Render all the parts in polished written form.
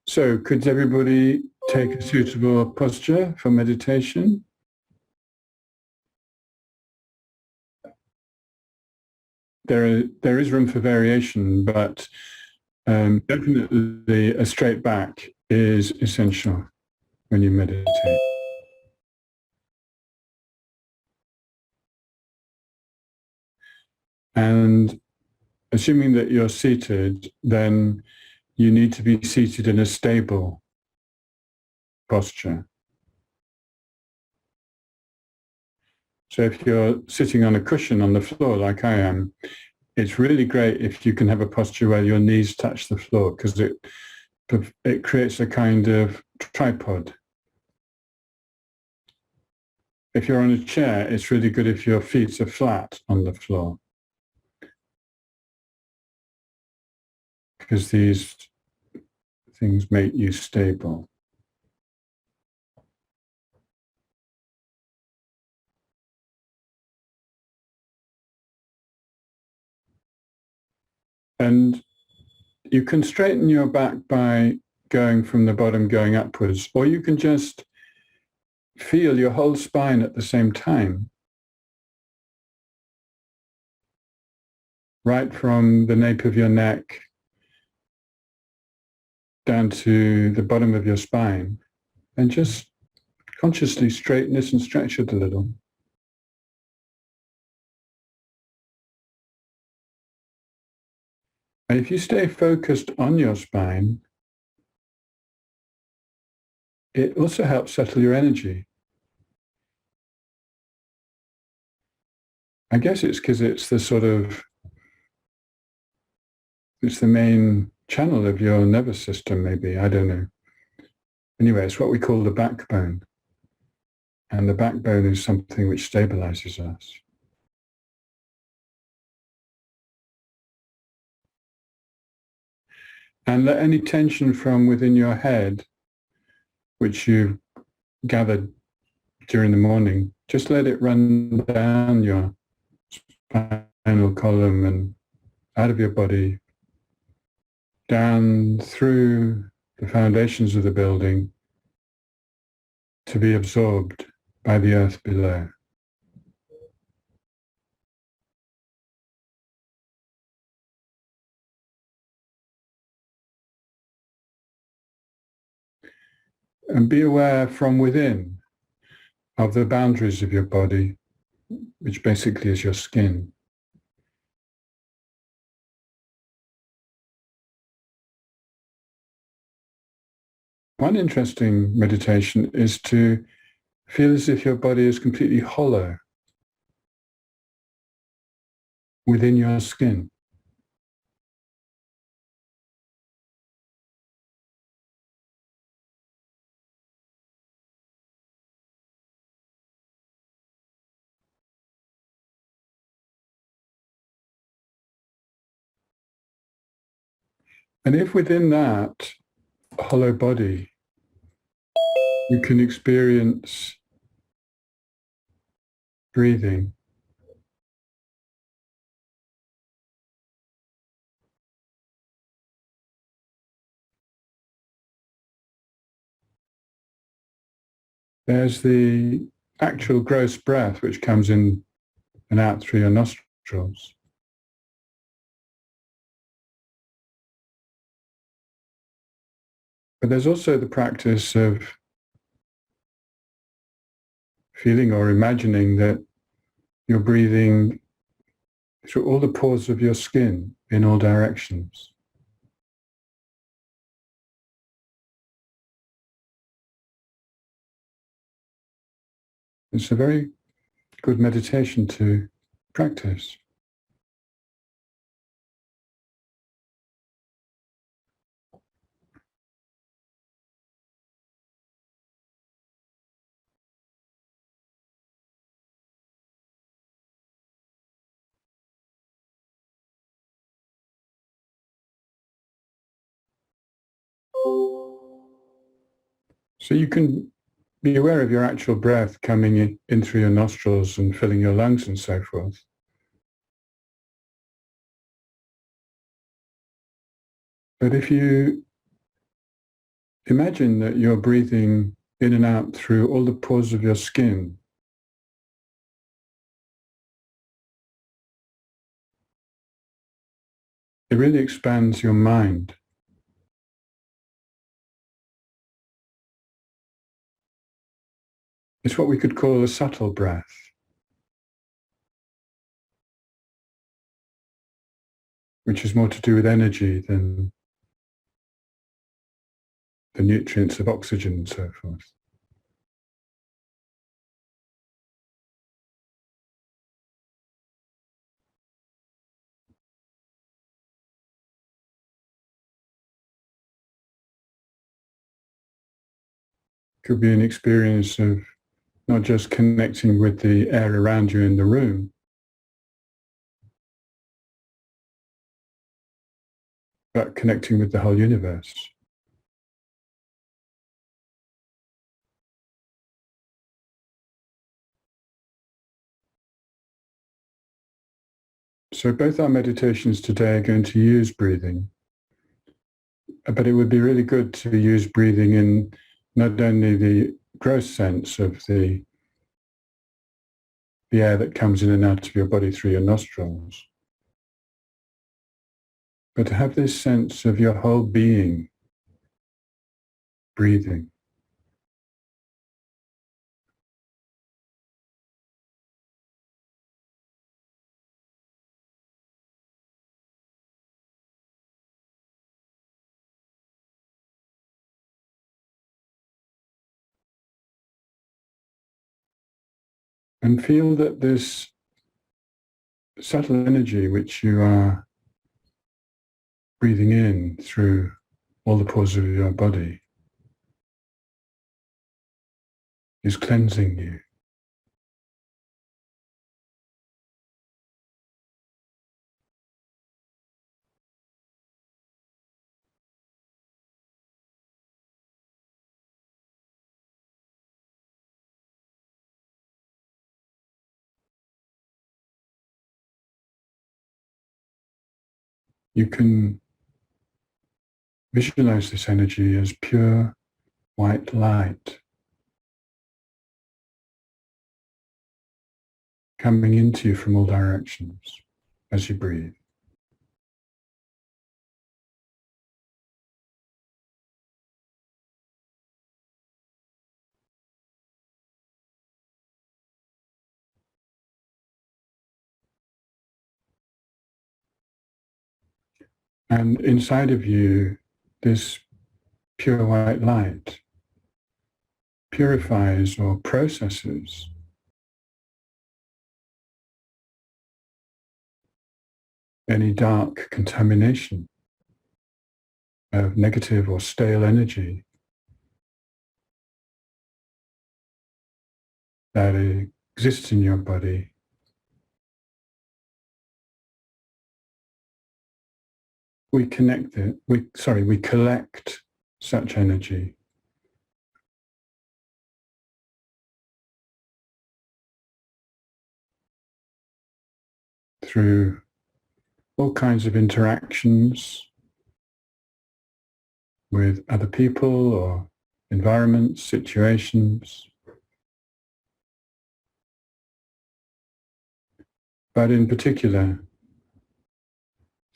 So could everybody take a suitable posture for meditation? There is room for variation, but definitely a straight back is essential when you meditate. And assuming that you're seated, then you need to be seated in a stable posture. So if you're sitting on a cushion on the floor like I am, it's really great if you can have a posture where your knees touch the floor, because it creates a kind of tripod. If you're on a chair, it's really good if your feet are flat on the floor, because these things make you stable. And you can straighten your back by going from the bottom going upwards, or you can just feel your whole spine at the same time, right from the nape of your neck down to the bottom of your spine, and just consciously straighten this and stretch it a little. And if you stay focused on your spine, it also helps settle your energy. I guess it's because it's the main channel of your nervous system, maybe, I don't know. Anyway, it's what we call the backbone. And the backbone is something which stabilizes us. And let any tension from within your head, which you've gathered during the morning, just let it run down your spinal column and out of your body, down through the foundations of the building, to be absorbed by the earth below. And be aware from within of the boundaries of your body, which basically is your skin. One interesting meditation is to feel as if your body is completely hollow within your skin. And if within that hollow body, you can experience breathing, there's the actual gross breath which comes in and out through your nostrils. But there's also the practice of feeling or imagining that you're breathing through all the pores of your skin in all directions. It's a very good meditation to practice. So you can be aware of your actual breath coming in through your nostrils and filling your lungs and so forth. But if you Imagine that you're breathing in and out through all the pores of your skin. It really expands your mind. It's what we could call a subtle breath, which is more to do with energy than the nutrients of oxygen and so forth. Could be an experience of not just connecting with the air around you in the room, but connecting with the whole universe. So both our meditations today are going to use breathing, but it would be really good to use breathing in not only the gross sense of the air that comes in and out of your body through your nostrils, but to have this sense of your whole being breathing. And feel that this subtle energy which you are breathing in through all the pores of your body is cleansing you. You can visualize this energy as pure white light coming into you from all directions as you breathe. And inside of you, this pure white light purifies or processes any dark contamination of negative or stale energy that exists in your body. We collect such energy through all kinds of interactions with other people or environments, situations. But in particular,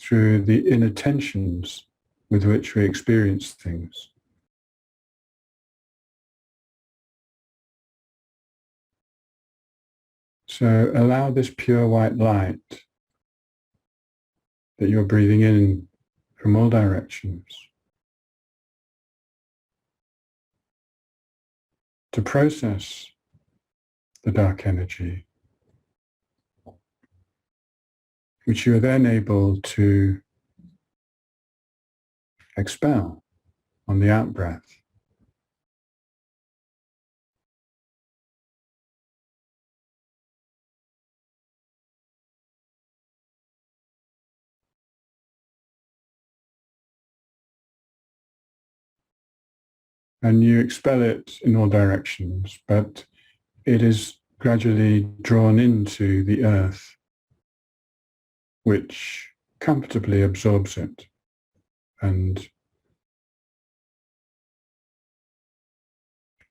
through the inner tensions with which we experience things. So allow this pure white light that you're breathing in from all directions to process the dark energy, which you are then able to expel on the out-breath. And you expel it in all directions, but it is gradually drawn into the earth, which comfortably absorbs it and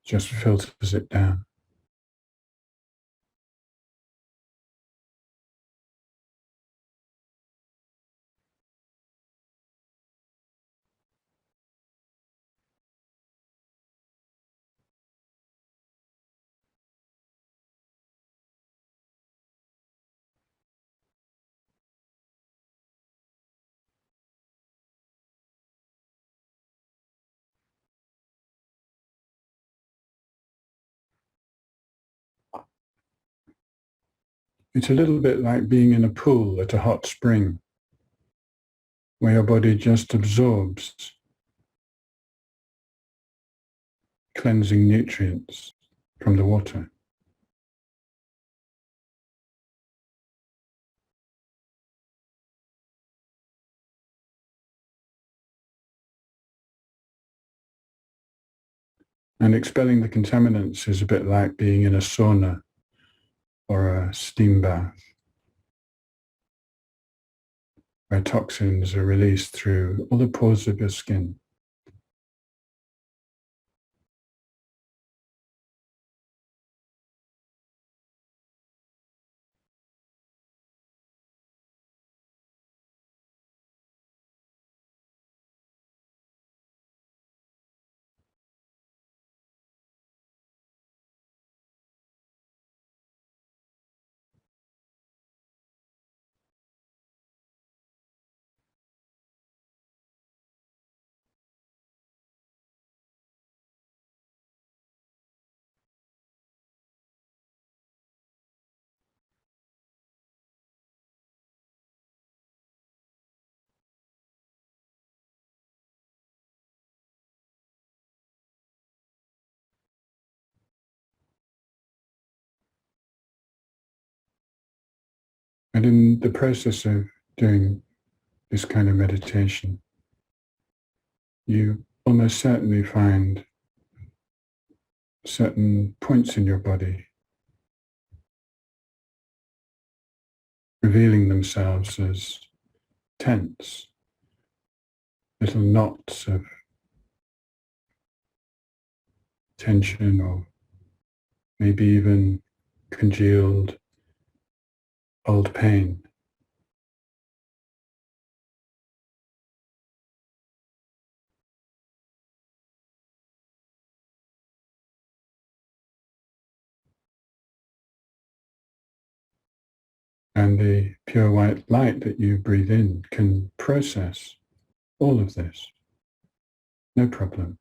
just filters it down. It's a little bit like being in a pool at a hot spring, where your body just absorbs cleansing nutrients from the water. And expelling the contaminants is a bit like being in a sauna or a steam bath, where toxins are released through all the pores of your skin. And in the process of doing this kind of meditation, you almost certainly find certain points in your body revealing themselves as tense, little knots of tension, or maybe even congealed old pain. And the pure white light that you breathe in can process all of this, no problem.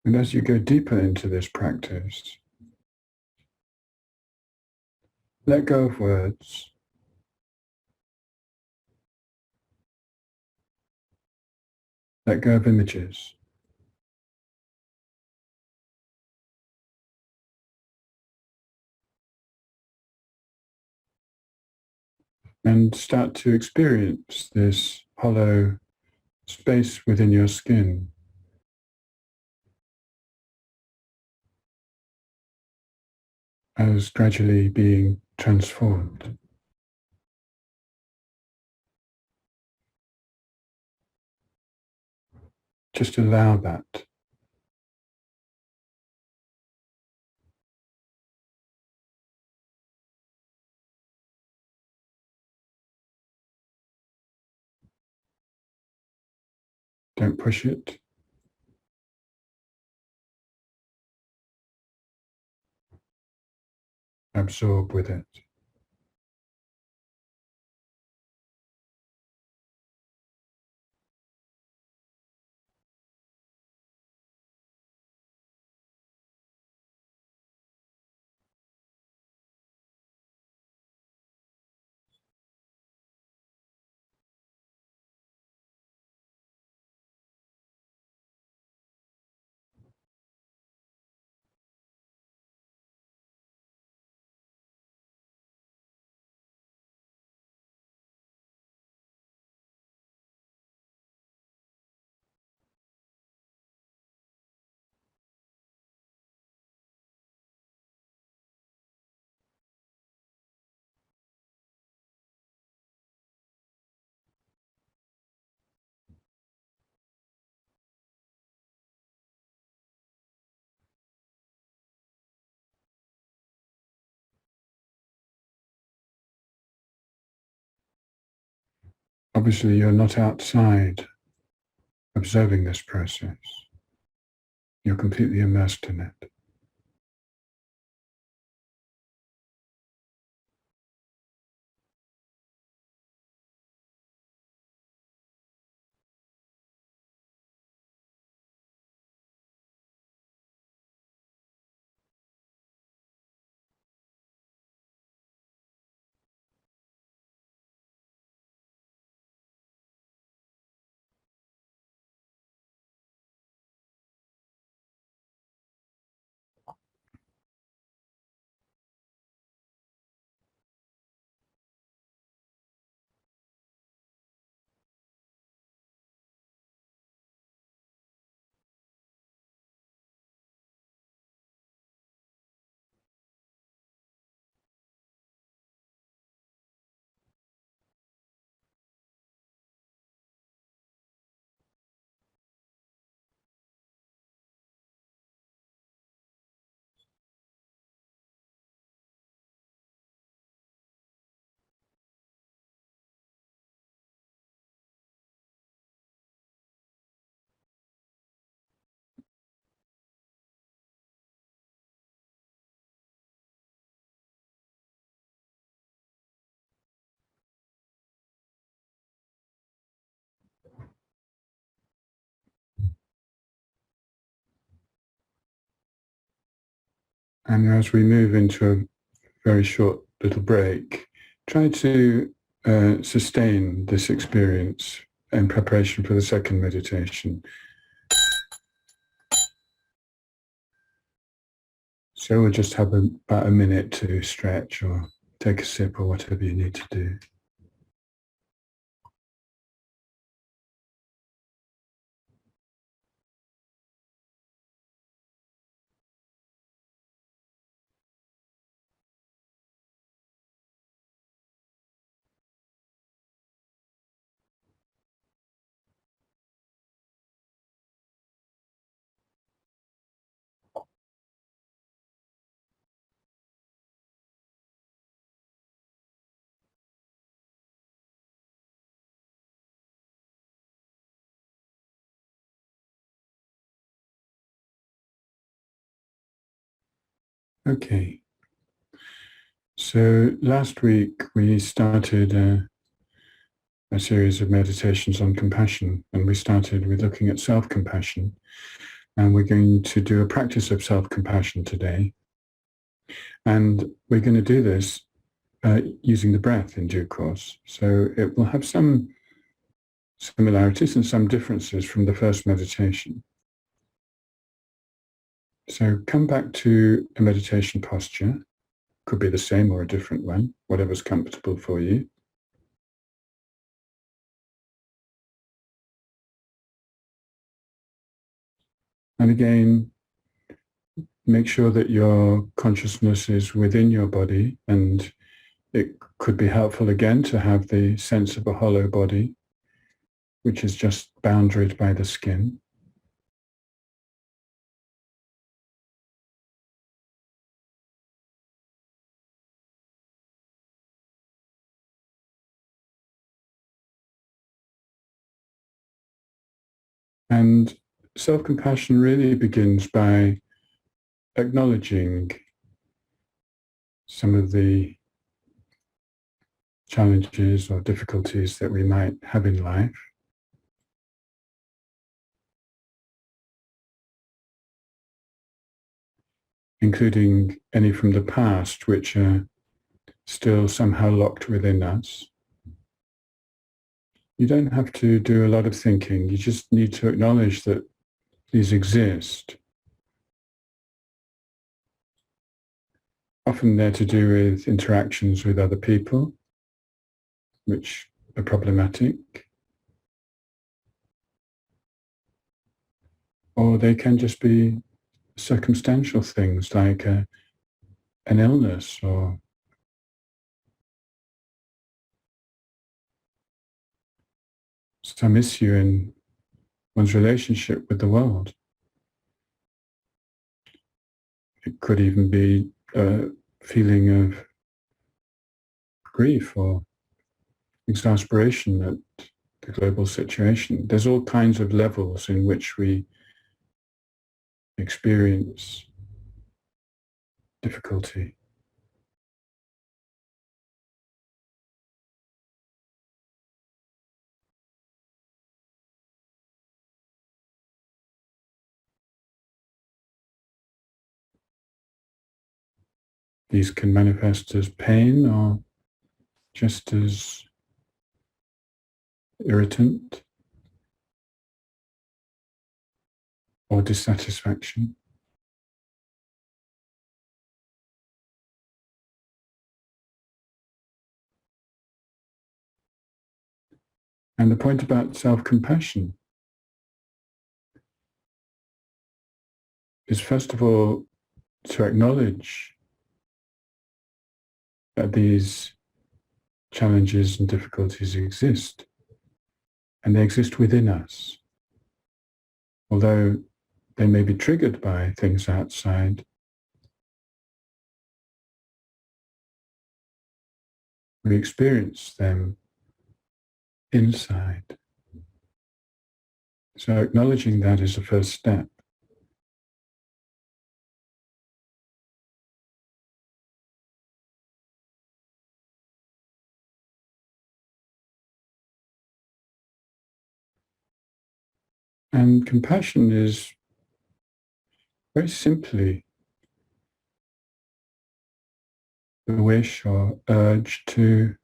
And as you go deeper into this practice, let go of words. Let go of images. And start to experience this hollow space within your skin as gradually being transformed. Just allow that. Don't push it. Absorb with it. Obviously, you're not outside observing this process. You're completely immersed in it. And as we move into a very short little break, try to sustain this experience in preparation for the second meditation. So we'll just have about a minute to stretch or take a sip or whatever you need to do. Okay. So last week we started a series of meditations on compassion, and we started with looking at self-compassion, and we're going to do a practice of self-compassion today. And we're going to do this using the breath in due course. So it will have some similarities and some differences from the first meditation. So come back to a meditation posture. Could be the same or a different one, whatever's comfortable for you. And again, make sure that your consciousness is within your body, and it could be helpful again to have the sense of a hollow body, which is just boundaried by the skin. And self-compassion really begins by acknowledging some of the challenges or difficulties that we might have in life. Including any from the past, which are still somehow locked within us. You don't have to do a lot of thinking. You just need to acknowledge that these exist. Often they're to do with interactions with other people, which are problematic. Or they can just be circumstantial things like an illness or some issue in one's relationship with the world. It could even be a feeling of grief or exasperation at the global situation. There's all kinds of levels in which we experience difficulty. These can manifest as pain or just as irritant or dissatisfaction. And the point about self-compassion is, first of all, to acknowledge that these challenges and difficulties exist, and they exist within us. Although they may be triggered by things outside, we experience them inside. So acknowledging that is the first step. And compassion is very simply the wish or urge to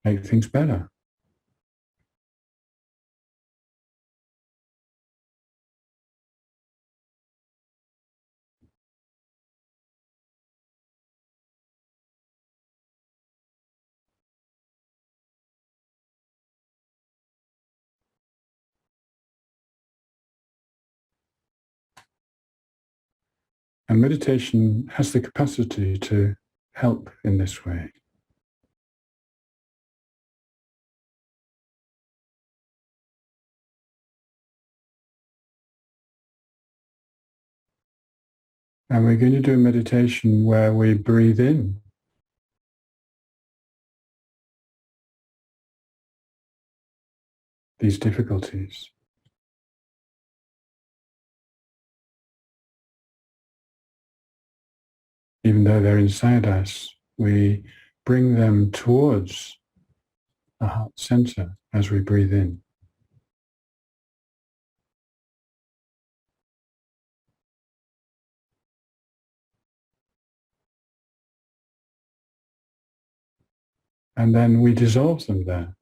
make things better. And meditation has the capacity to help in this way. And we're going to do a meditation where we breathe in these difficulties. Even though they're inside us, we bring them towards the heart center as we breathe in. And then we dissolve them there.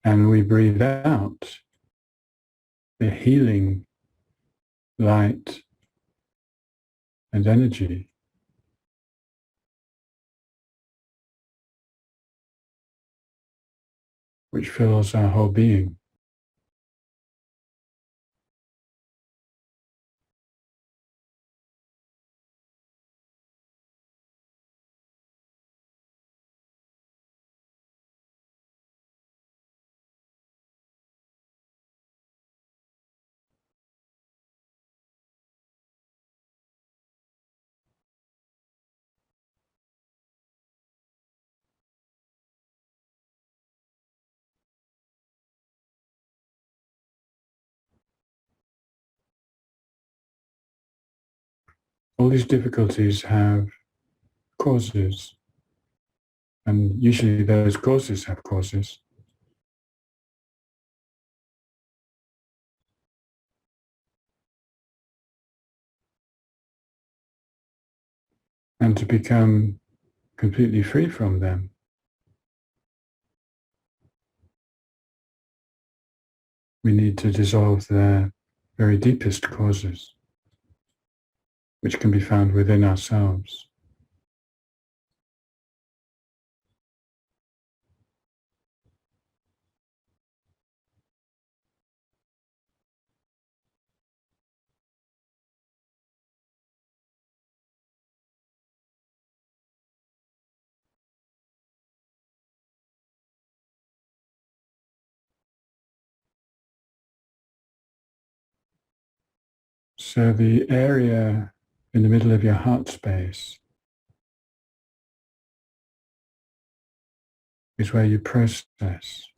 And we breathe out the healing light and energy which fills our whole being. All these difficulties have causes, and usually those causes have causes. And to become completely free from them, we need to dissolve their very deepest causes, which can be found within ourselves. So the area in the middle of your heart space is where you process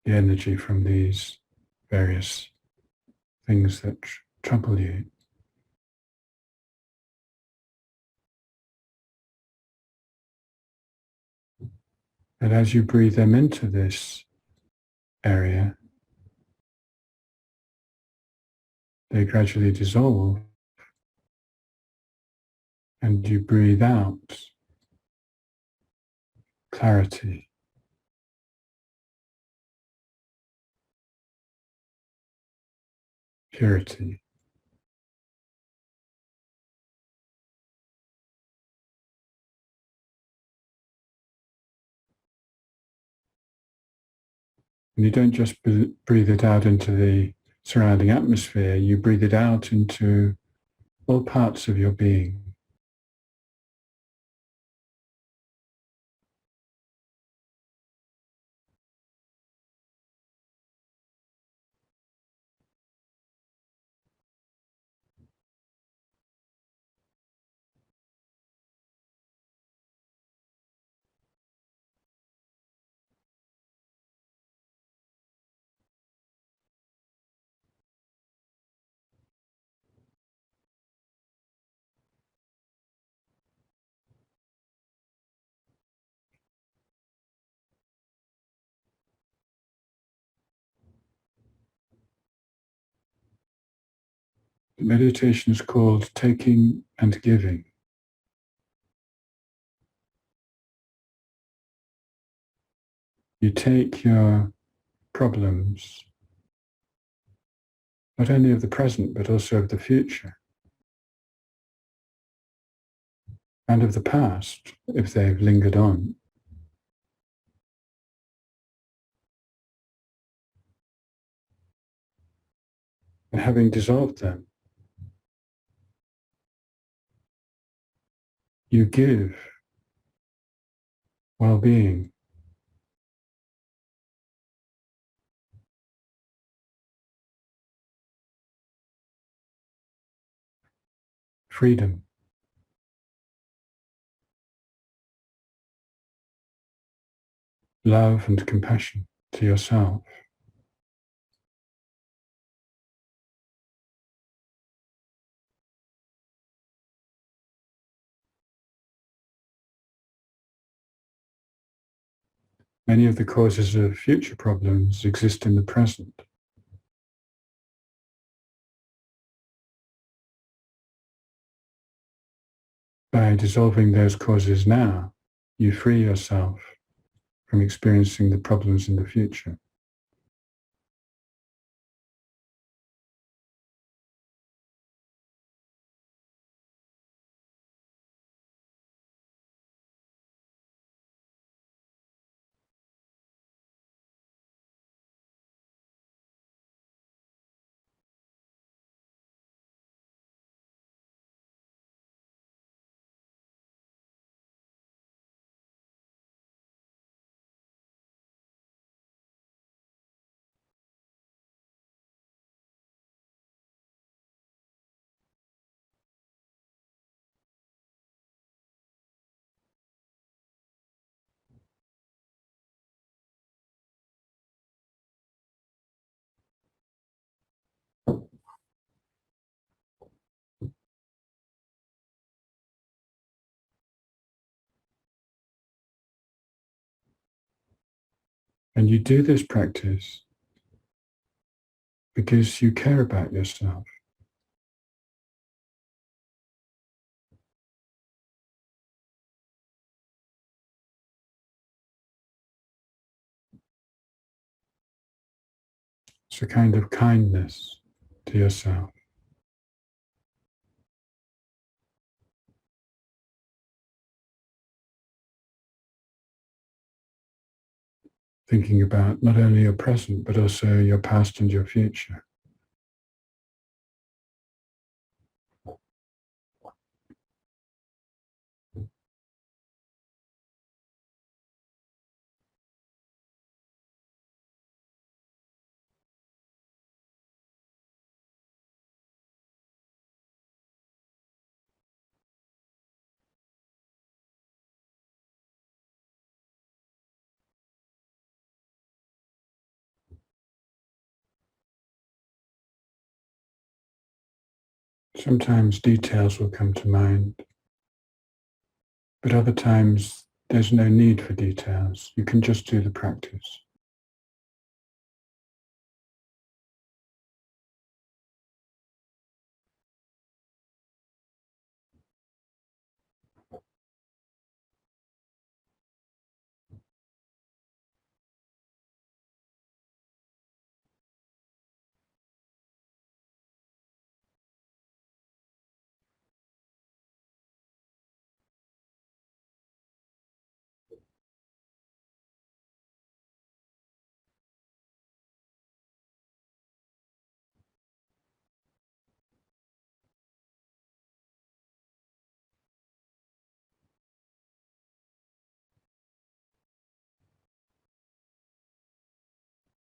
the energy from these various things that trouble you. And as you breathe them into this area, they gradually dissolve, and you breathe out clarity, purity. And you don't just breathe it out into the surrounding atmosphere, you breathe it out into all parts of your being. Meditation is called taking and giving. You take your problems, not only of the present, but also of the future, and of the past, if they've lingered on. And having dissolved them, you give well-being, freedom, love and compassion to yourself. Many of the causes of future problems exist in the present. By dissolving those causes now, you free yourself from experiencing the problems in the future. And you do this practice because you care about yourself. It's a kind of kindness to yourself. Thinking about not only your present, but also your past and your future. Sometimes details will come to mind, but other times there's no need for details. You can just do the practice.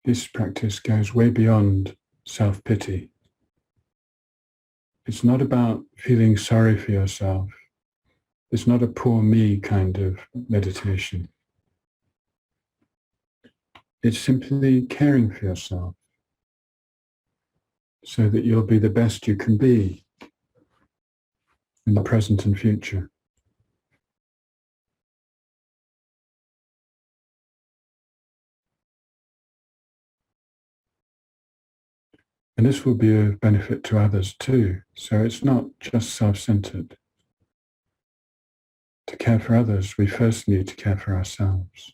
This practice goes way beyond self-pity. It's not about feeling sorry for yourself. It's not a poor me kind of meditation. It's simply caring for yourself so that you'll be the best you can be in the present and future. And this will be of benefit to others too. So it's not just self-centered. To care for others, we first need to care for ourselves.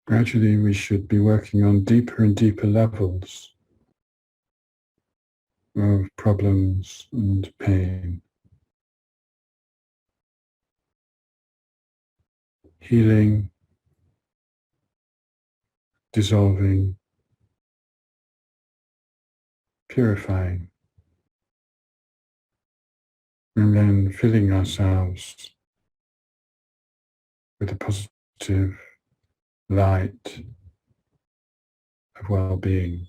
Gradually, we should be working on deeper and deeper levels of problems and pain. Healing, dissolving, purifying, and then filling ourselves with a positive light of well-being.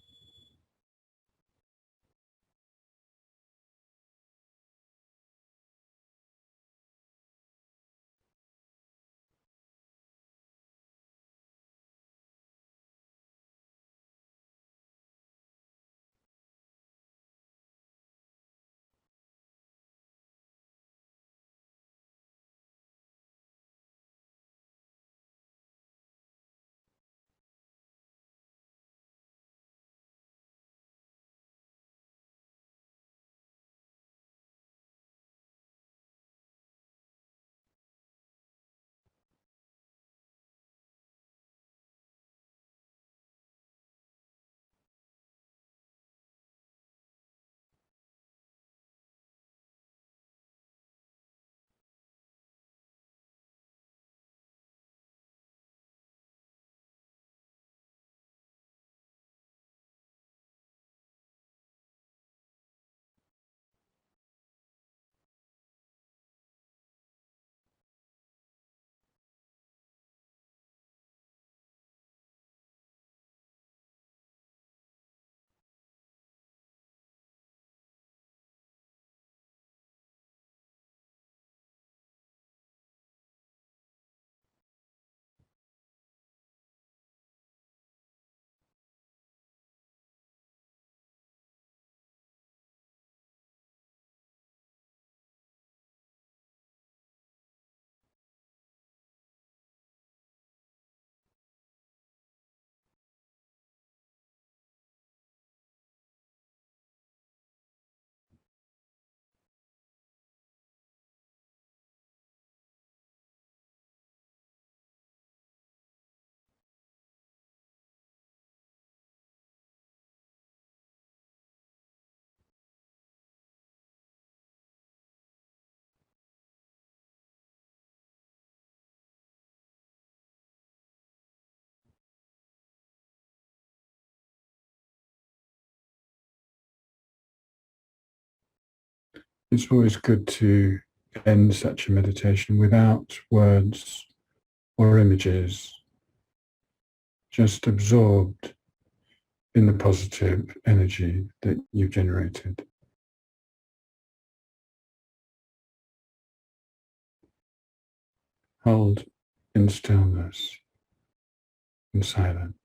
It's always good to end such a meditation without words or images, just absorbed in the positive energy that you've generated. Hold in stillness, in silence.